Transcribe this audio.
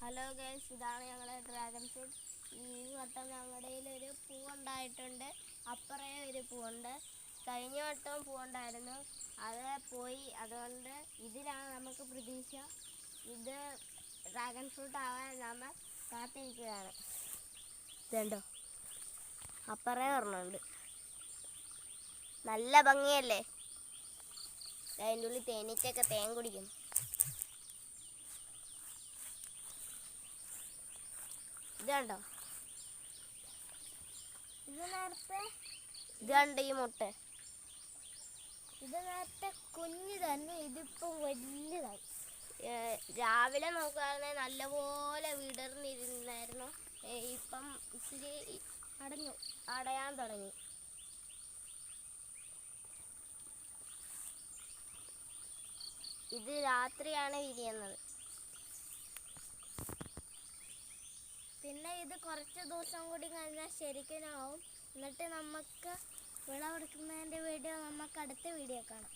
Hello guys, ഇതാണ് ഞങ്ങളുടെ dragon fruit. ഈ വട്ടം ഞങ്ങളുടെ ഒരു പൂവുണ്ടായിട്ടുണ്ട്. അപ്പുറേ ഒരു പൂവുണ്ട്. കഴിഞ്ഞ വട്ടവും പൂവുണ്ടായിരുന്നു, അത് പോയി. അതുകൊണ്ട് ഇതിലാണ് നമുക്ക് പ്രതീക്ഷ. ഇത് ഡ്രാഗൺ ഫ്രൂട്ട് ആവാൻ നമ്മൾ കാത്തിരിക്കുകയാണ്. ഇതുണ്ടോ, അപ്പുറേ ഒരെണ്ണമുണ്ട്. നല്ല ഭംഗിയല്ലേ? അതിൻ്റെ ഉള്ളിൽ തേനീച്ചയൊക്കെ തേൻ കുടിക്കുന്നു. ഇതുണ്ടോ, ഇതുണ്ട് ഈ മുട്ട. ഇത് നേരത്തെ കുഞ്ഞു തന്നെ, ഇതിപ്പോൾ വലുതായി. രാവിലെ നോക്കുകയാണെങ്കിൽ നല്ലപോലെ വിടർന്നിരുന്നായിരുന്നു. ഇപ്പം ഇച്ചിരി അടയാൻ തുടങ്ങി. ഇത് രാത്രിയാണ് വിരിയുന്നത്. പിന്നെ ഇത് കുറച്ച് ദിവസം കൂടി കഴിഞ്ഞാൽ ശരിക്കും ആവും. എന്നിട്ട് നമുക്ക് വിളവെടുക്കുന്നതിൻ്റെ വീഡിയോ നമുക്ക് അടുത്ത വീഡിയോ കാണാം.